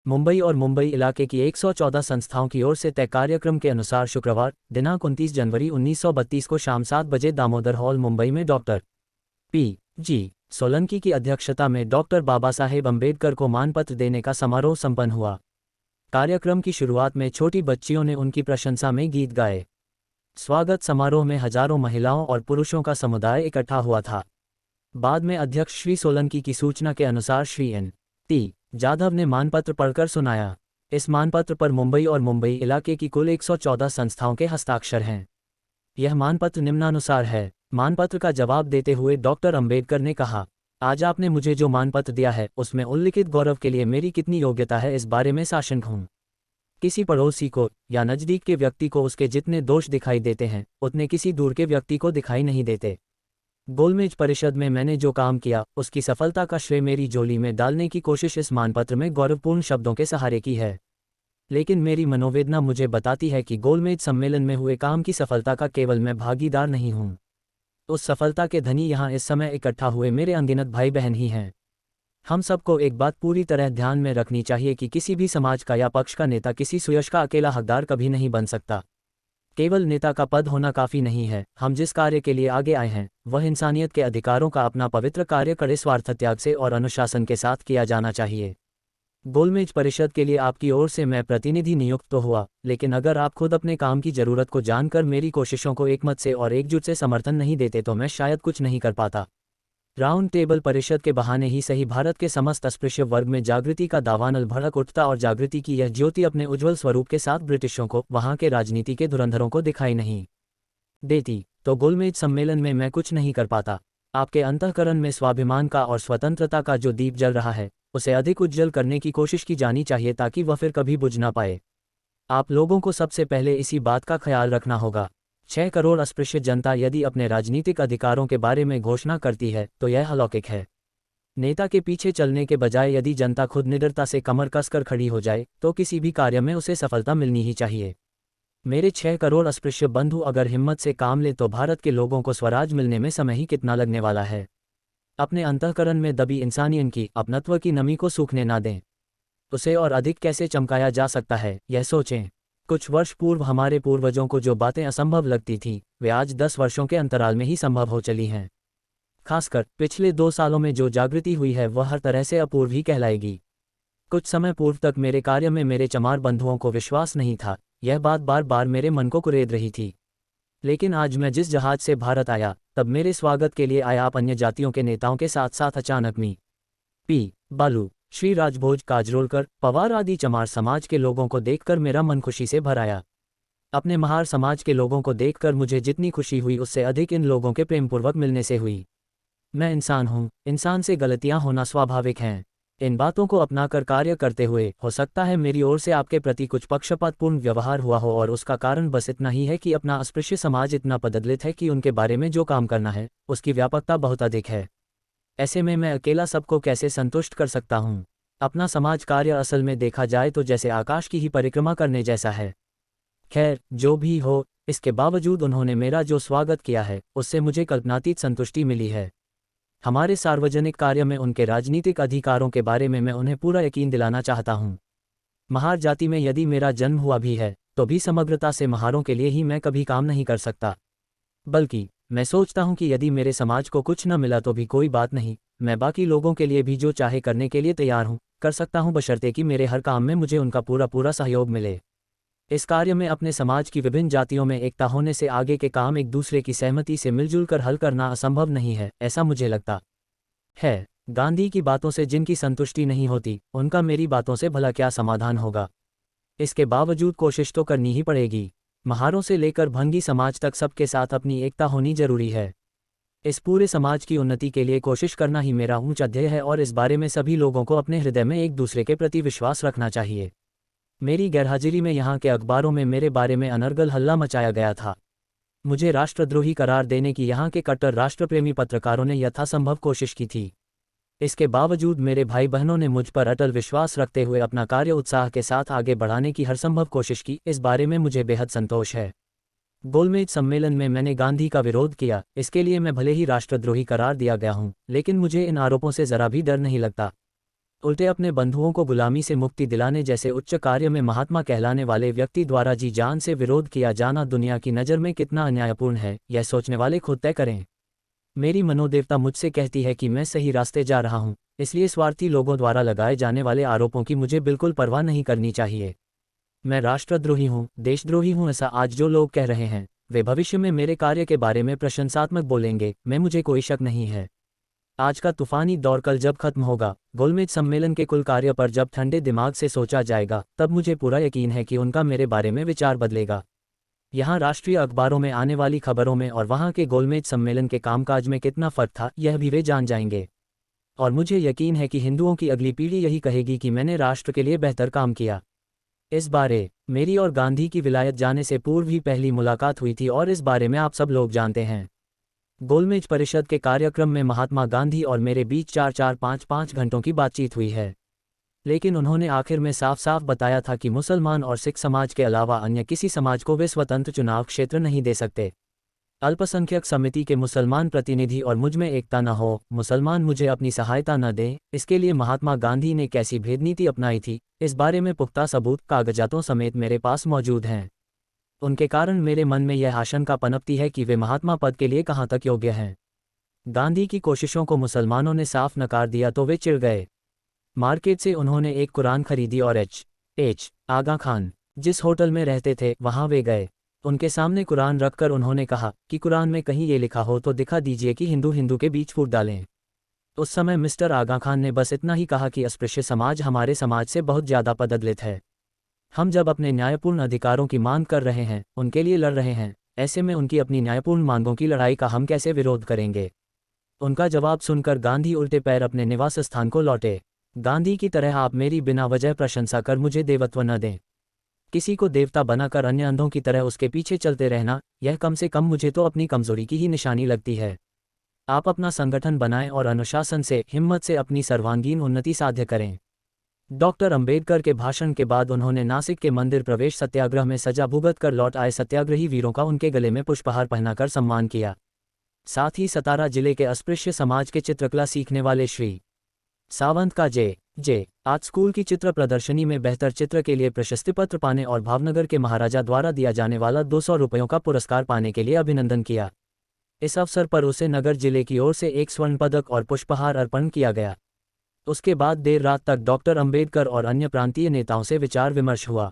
मुंबई और मुंबई इलाके की 114 संस्थाओं की ओर से तय कार्यक्रम के अनुसार शुक्रवार दिनांक 29 जनवरी 1932 को शाम 7 बजे दामोदर हॉल मुंबई में डॉक्टर P.G. सोलंकी की अध्यक्षता में डॉक्टर बाबा साहेब अम्बेडकर को मानपत्र देने का समारोह संपन्न हुआ। कार्यक्रम की शुरुआत में छोटी बच्चियों ने उनकी प्रशंसा में गीत गाए। स्वागत समारोह में हजारों महिलाओं और पुरुषों का समुदाय इकट्ठा हुआ था। बाद में अध्यक्ष श्री सोलंकी की सूचना के अनुसार श्री N.T. जाधव ने मानपत्र पढ़कर सुनाया। इस मानपत्र पर मुंबई और मुंबई इलाके की कुल 114 संस्थाओं के हस्ताक्षर हैं। यह मानपत्र निम्नानुसार है। मानपत्र का जवाब देते हुए डॉक्टर अंबेडकर ने कहा, आज आपने मुझे जो मानपत्र दिया है उसमें उल्लिखित गौरव के लिए मेरी कितनी योग्यता है इस बारे में साशंक हूँ। किसी पड़ोसी को या नज़दीक के व्यक्ति को उसके जितने दोष दिखाई देते हैं उतने किसी दूर के व्यक्ति को दिखाई नहीं देते। गोलमेज परिषद में मैंने जो काम किया उसकी सफलता का श्रेय मेरी झोली में डालने की कोशिश इस मानपत्र में गौरवपूर्ण शब्दों के सहारे की है। लेकिन मेरी मनोवेदना मुझे बताती है कि गोलमेज सम्मेलन में हुए काम की सफलता का केवल मैं भागीदार नहीं हूँ। उस सफलता के धनी यहाँ इस समय इकट्ठा हुए मेरे अनगिनत भाई बहन ही हैं। हम सबको एक बात पूरी तरह ध्यान में रखनी चाहिए कि किसी भी समाज का या पक्ष का नेता किसी सुयश का अकेला हकदार कभी नहीं बन सकता। केवल नेता का पद होना काफ़ी नहीं है। हम जिस कार्य के लिए आगे आए हैं वह इंसानियत के अधिकारों का अपना पवित्र कार्य कड़े स्वार्थ त्याग से और अनुशासन के साथ किया जाना चाहिए। गोलमेज परिषद के लिए आपकी ओर से मैं प्रतिनिधि नियुक्त तो हुआ, लेकिन अगर आप खुद अपने काम की ज़रूरत को जानकर मेरी कोशिशों को एकमत से और एकजुट से समर्थन नहीं देते तो मैं शायद कुछ नहीं कर पाता। राउंड टेबल परिषद के बहाने ही सही भारत के समस्त अस्पृश्य वर्ग में जागृति का दावानल भड़क उठता और जागृति की यह ज्योति अपने उज्ज्वल स्वरूप के साथ ब्रिटिशों को, वहां के राजनीति के धुरंधरों को दिखाई नहीं देती तो गोलमेज सम्मेलन में मैं कुछ नहीं कर पाता। आपके अंतःकरण में स्वाभिमान का और स्वतंत्रता का जो दीप जल रहा है उसे अधिक उज्जवल करने की कोशिश की जानी चाहिए ताकि वह फिर कभी बुझ ना पाए। आप लोगों को सबसे पहले इसी बात का ख्याल रखना होगा। 6 करोड़ अस्पृश्य जनता यदि अपने राजनीतिक अधिकारों के बारे में घोषणा करती है तो यह अलौकिक है। नेता के पीछे चलने के बजाय यदि जनता खुद निडरता से कमर कसकर खड़ी हो जाए तो किसी भी कार्य में उसे सफलता मिलनी ही चाहिए। मेरे 6 करोड़ अस्पृश्य बंधु अगर हिम्मत से काम ले तो भारत के लोगों को स्वराज मिलने में समय ही कितना लगने वाला है। अपने अंतःकरण में दबी इंसानियत की, अपनत्व की नमी को सूखने ना दें। उसे और अधिक कैसे चमकाया जा सकता है यह सोचें। कुछ वर्ष पूर्व हमारे पूर्वजों को जो बातें असंभव लगती थीं वे आज 10 वर्षों के अंतराल में ही संभव हो चली हैं। खासकर पिछले 2 सालों में जो जागृति हुई है वह हर तरह से अपूर्व ही कहलाएगी। कुछ समय पूर्व तक मेरे कार्य में मेरे चमार बंधुओं को विश्वास नहीं था। यह बात बार बार मेरे मन को कुरेद रही थी। लेकिन आज मैं जिस जहाज से भारत आया तब मेरे स्वागत के लिए आया आप अन्य जातियों के नेताओं के साथ साथ अचानक मी P. बालू, श्री राजभोज, काजरोलकर, पवार आदि चमार समाज के लोगों को देखकर मेरा मन खुशी से भर आया। अपने महार समाज के लोगों को देखकर मुझे जितनी खुशी हुई उससे अधिक इन लोगों के प्रेमपूर्वक मिलने से हुई। मैं इंसान हूँ, इंसान से गलतियाँ होना स्वाभाविक हैं। इन बातों को अपनाकर कार्य करते हुए हो सकता है मेरी ओर से आपके प्रति कुछ पक्षपातपूर्ण व्यवहार हुआ हो और उसका कारण बस इतना ही है कि अपना अस्पृश्य समाज इतना पददलित है कि उनके बारे में जो काम करना है उसकी व्यापकता बहुत अधिक है। ऐसे में मैं अकेला सबको कैसे संतुष्ट कर सकता हूँ। अपना समाज कार्य असल में देखा जाए तो जैसे आकाश की ही परिक्रमा करने जैसा है। खैर जो भी हो, इसके बावजूद उन्होंने मेरा जो स्वागत किया है उससे मुझे कल्पनातीत संतुष्टि मिली है। हमारे सार्वजनिक कार्य में उनके राजनीतिक अधिकारों के बारे में मैं उन्हें पूरा यकीन दिलाना चाहता हूँ। महार जाति में यदि मेरा जन्म हुआ भी है तो भी समग्रता से महारों के लिए ही मैं कभी काम नहीं कर सकता। बल्कि मैं सोचता हूँ कि यदि मेरे समाज को कुछ न मिला तो भी कोई बात नहीं, मैं बाकी लोगों के लिए भी जो चाहे करने के लिए तैयार हूँ, कर सकता हूँ, बशर्ते कि मेरे हर काम में मुझे उनका पूरा सहयोग मिले। इस कार्य में अपने समाज की विभिन्न जातियों में एकता होने से आगे के काम एक दूसरे की सहमति से मिलजुल कर हल करना असंभव नहीं है, ऐसा मुझे लगता है। गांधी की बातों से जिनकी संतुष्टि नहीं होती उनका मेरी बातों से भला क्या समाधान होगा। इसके बावजूद कोशिश तो करनी ही पड़ेगी। महारों से लेकर भंगी समाज तक सबके साथ अपनी एकता होनी जरूरी है। इस पूरे समाज की उन्नति के लिए कोशिश करना ही मेरा ऊंचा ध्येय है और इस बारे में सभी लोगों को अपने हृदय में एक दूसरे के प्रति विश्वास रखना चाहिए। मेरी गैरहाजिरी में यहाँ के अखबारों में मेरे बारे में अनर्गल हल्ला मचाया गया था। मुझे राष्ट्रद्रोही करार देने की यहाँ के कट्टर राष्ट्रप्रेमी पत्रकारों ने यथासंभव कोशिश की थी। इसके बावजूद मेरे भाई बहनों ने मुझ पर अटल विश्वास रखते हुए अपना कार्य उत्साह के साथ आगे बढ़ाने की हरसंभव कोशिश की। इस बारे में मुझे बेहद संतोष है। गोलमेज सम्मेलन में मैंने गांधी का विरोध किया, इसके लिए मैं भले ही राष्ट्रद्रोही करार दिया गया हूँ, लेकिन मुझे इन आरोपों से जरा भी डर नहीं लगता। उल्टे अपने बंधुओं को गुलामी से मुक्ति दिलाने जैसे उच्च कार्य में महात्मा कहलाने वाले व्यक्ति द्वारा जी जान से विरोध किया जाना दुनिया की नज़र में कितना अन्यायपूर्ण है, यह सोचने वाले खुद तय करें। मेरी मनोदेवता मुझसे कहती है कि मैं सही रास्ते जा रहा हूँ, इसलिए स्वार्थी लोगों द्वारा लगाए जाने वाले आरोपों की मुझे बिल्कुल परवाह नहीं करनी चाहिए। मैं राष्ट्रद्रोही हूँ, देशद्रोही हूँ, ऐसा आज जो लोग कह रहे हैं वे भविष्य में मेरे कार्य के बारे में प्रशंसात्मक बोलेंगे, मैं मुझे कोई शक नहीं है। आज का तूफानी दौर कल जब खत्म होगा, गोलमेज सम्मेलन के कुल कार्य पर जब ठंडे दिमाग से सोचा जाएगा, तब मुझे पूरा यकीन है कि उनका मेरे बारे में विचार बदलेगा। यहाँ राष्ट्रीय अखबारों में आने वाली खबरों में और वहाँ के गोलमेज सम्मेलन के कामकाज में कितना फर्क था, यह भी वे जान जाएंगे। और मुझे यकीन है कि हिंदुओं की अगली पीढ़ी यही कहेगी कि मैंने राष्ट्र के लिए बेहतर काम किया। इस बारे मेरी और गांधी की विलायत जाने से पूर्व ही पहली मुलाकात हुई थी और इस बारे में आप सब लोग जानते हैं। गोलमेज परिषद के कार्यक्रम में महात्मा गांधी और मेरे बीच 4-4 5-5 घंटों की बातचीत हुई है, लेकिन उन्होंने आखिर में साफ साफ बताया था कि मुसलमान और सिख समाज के अलावा अन्य किसी समाज को वे स्वतंत्र चुनाव क्षेत्र नहीं दे सकते। अल्पसंख्यक समिति के मुसलमान प्रतिनिधि और मुझ में एकता न हो, मुसलमान मुझे अपनी सहायता न दें, इसके लिए महात्मा गांधी ने कैसी भेदनीति अपनाई थी, इस बारे में पुख्ता सबूत कागजातों समेत मेरे पास मौजूद हैं। उनके कारण मेरे मन में यह आशंका पनपती है कि वे महात्मा पद के लिए कहाँ तक योग्य हैं। गांधी की कोशिशों को मुसलमानों ने साफ नकार दिया तो वे चिढ़ गए। मार्केट से उन्होंने एक कुरान खरीदी और एच आगा खान जिस होटल में रहते थे वहां वे गए। उनके सामने कुरान रखकर उन्होंने कहा कि कुरान में कहीं ये लिखा हो तो दिखा दीजिए कि हिंदू हिंदू के बीच फूट डालें। उस समय मिस्टर आगा खान ने बस इतना ही कहा कि अस्पृश्य समाज हमारे समाज से बहुत ज़्यादा पददलित है। हम जब अपने न्यायपूर्ण अधिकारों की मांग कर रहे हैं, उनके लिए लड़ रहे हैं, ऐसे में उनकी अपनी न्यायपूर्ण मांगों की लड़ाई का हम कैसे विरोध करेंगे। उनका जवाब सुनकर गांधी उल्टे पैर अपने निवास स्थान को लौटे। गांधी की तरह आप मेरी बिना वजह प्रशंसा कर मुझे देवत्व न दें। किसी को देवता बनाकर अन्य अंधों की तरह उसके पीछे चलते रहना, यह कम से कम मुझे तो अपनी कमजोरी की ही निशानी लगती है। आप अपना संगठन बनाएं और अनुशासन से, हिम्मत से अपनी सर्वांगीण उन्नति साध्य करें। डॉक्टर अंबेडकर के भाषण के बाद उन्होंने नासिक के मंदिर प्रवेश सत्याग्रह में सजा भुगत कर लौट आए सत्याग्रही वीरों का उनके गले में पुष्पहार पहनाकर सम्मान किया। साथ ही सतारा जिले के अस्पृश्य समाज के चित्रकला सीखने वाले श्री सावंत का जे आज स्कूल की चित्र प्रदर्शनी में बेहतर चित्र के लिए प्रशस्ति पत्र पाने और भावनगर के महाराजा द्वारा दिया जाने वाला 200 रुपयों का पुरस्कार पाने के लिए अभिनंदन किया। इस अवसर पर उसे नगर जिले की ओर से एक स्वर्ण पदक और पुष्पहार अर्पण किया गया। उसके बाद देर रात तक डॉक्टर अंबेडकर और अन्य प्रांतीय नेताओं से विचार विमर्श हुआ।